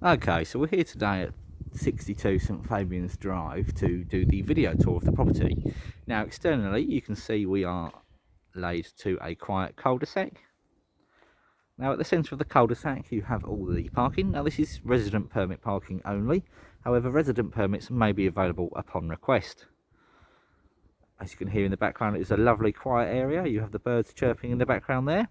Okay, so we're here today at 62 St Fabians Drive to do the video tour of the property. Now externally you can see we are laid to a quiet cul-de-sac. Now at the centre of the cul-de-sac you have all the parking. Now this is resident permit parking only, however resident permits may be available upon request. As you can hear in the background, it's a lovely quiet area. You have the birds chirping in the background there.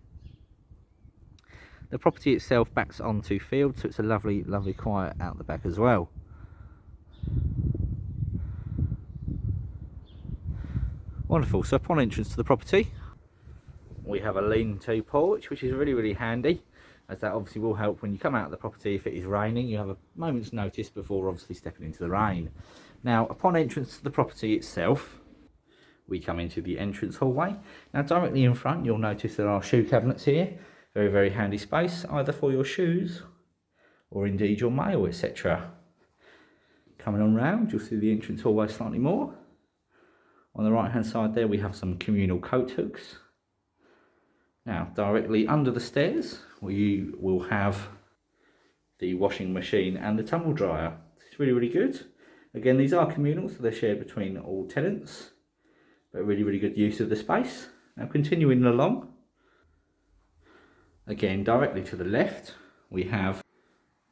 The property itself backs onto field, so it's a lovely quiet out the back as well. Wonderful. So upon entrance to the property we have a lean-to porch, which is really handy, as that obviously will help when you come out of the property. If it is raining, you have a moment's notice before obviously stepping into the rain. Now upon entrance to the property itself we come into the entrance hallway. Now directly in front you'll notice there are shoe cabinets here. Very handy space, either for your shoes or indeed your mail, etc. Coming on round you'll see the entrance hallway slightly more. On the right hand side there we have some communal coat hooks. Now directly under the stairs we will have the washing machine and the tumble dryer. It's really good. Again, these are communal, so they're shared between all tenants, but really good use of the space. Now continuing along, again directly to the left we have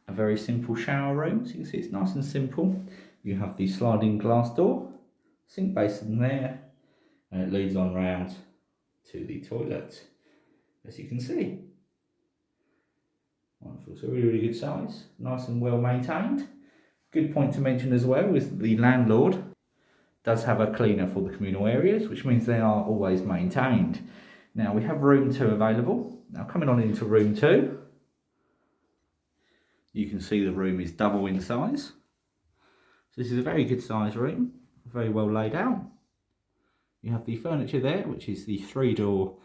a very simple shower room. So you can see it's nice and simple. You have the sliding glass door, sink basin there, and it leads on round to the toilet, as you can see. Wonderful. So really good size, nice and well maintained. Good point to mention as well is that the landlord does have a cleaner for the communal areas, which means they are always maintained. Now we have room 2 available. Now coming on into room 2, you can see the room is double in size. So this is a very good size room, very well laid out. You have the furniture there, which is the 3-door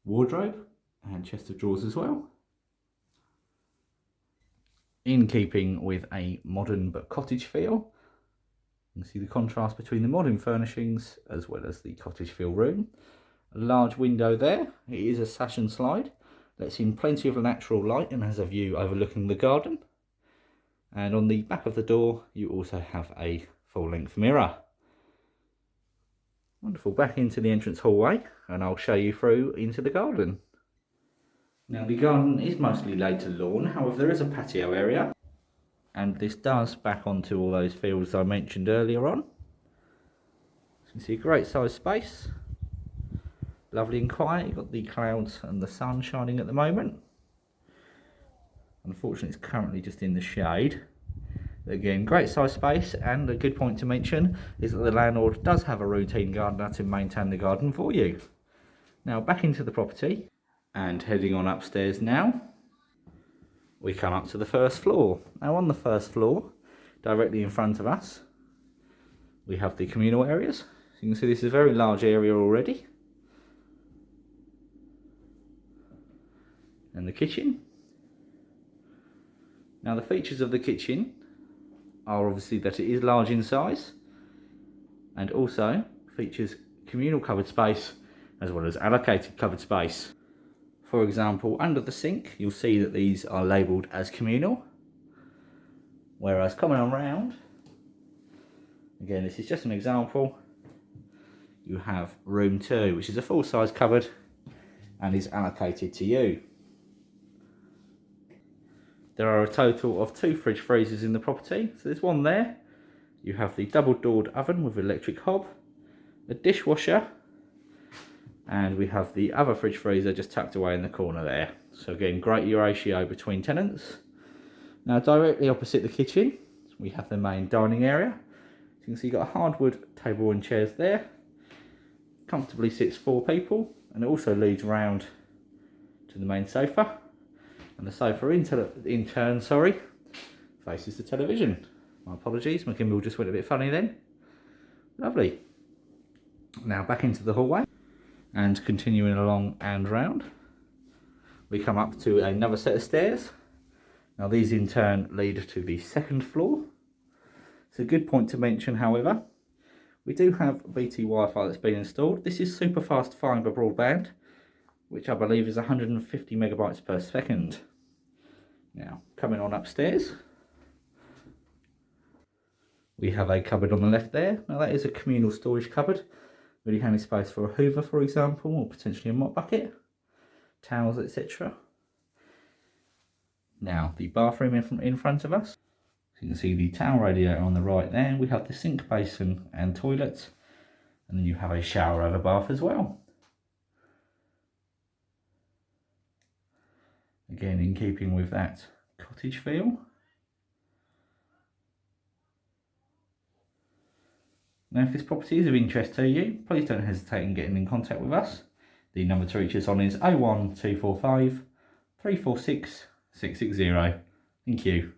wardrobe and chest of drawers as well. In keeping with a modern but cottage feel, you can see the contrast between the modern furnishings as well as the cottage feel room. A large window there. It is a sash and slide, lets in plenty of natural light and has a view overlooking the garden. And on the back of the door you also have a full-length mirror. Wonderful. Back into the entrance hallway and I'll show you through into the garden. Now the garden is mostly laid to lawn, however there is a patio area, and this does back onto all those fields I mentioned earlier on. So you can see a great size space, lovely and quiet. You've got the clouds and the sun shining at the moment. Unfortunately it's currently just in the shade. Again, great size space, and a good point to mention is that the landlord does have a routine gardener to maintain the garden for you. Now back into the property and heading on upstairs now, we come up to the first floor. Now on the first floor, directly in front of us, we have the communal areas. So you can see this is a very large area already. And the kitchen. Now the features of the kitchen are obviously that it is large in size, and also features communal cupboard space as well as allocated cupboard space. For example, under the sink you'll see that these are labelled as communal, whereas coming on round, again this is just an example, you have room 2, which is a full-size cupboard and is allocated to you. There are a total of 2 fridge freezers in the property. So there's one there. You have the double-doored oven with electric hob, a dishwasher, and we have the other fridge freezer just tucked away in the corner there. So again, great ratio between tenants. Now directly opposite the kitchen, we have the main dining area. So you can see you've got a hardwood table and chairs there. Comfortably sits 4 people, and it also leads round to the main sofa. And the sofa in turn faces the television. My apologies, my gimbal just went a bit funny then. Lovely. Now back into the hallway and continuing along and round, we come up to another set of stairs. Now these in turn lead to the second floor. It's a good point to mention, however, we do have BT Wi-Fi that's been installed. This is super fast fibre broadband, which I believe is 150 megabytes per second. Now, coming on upstairs, We have a cupboard on the left there. Now that is a communal storage cupboard. Really handy space for a hoover, for example, or potentially a mop bucket, towels, etc. Now the bathroom in front of us. So you can see the towel radiator on the right there. We have the sink basin and toilet, and then you have a shower over bath as well. Again, in keeping with that cottage feel. Now, if this property is of interest to you, please don't hesitate in getting in contact with us. The number to reach us on is 01245 346 660. Thank you.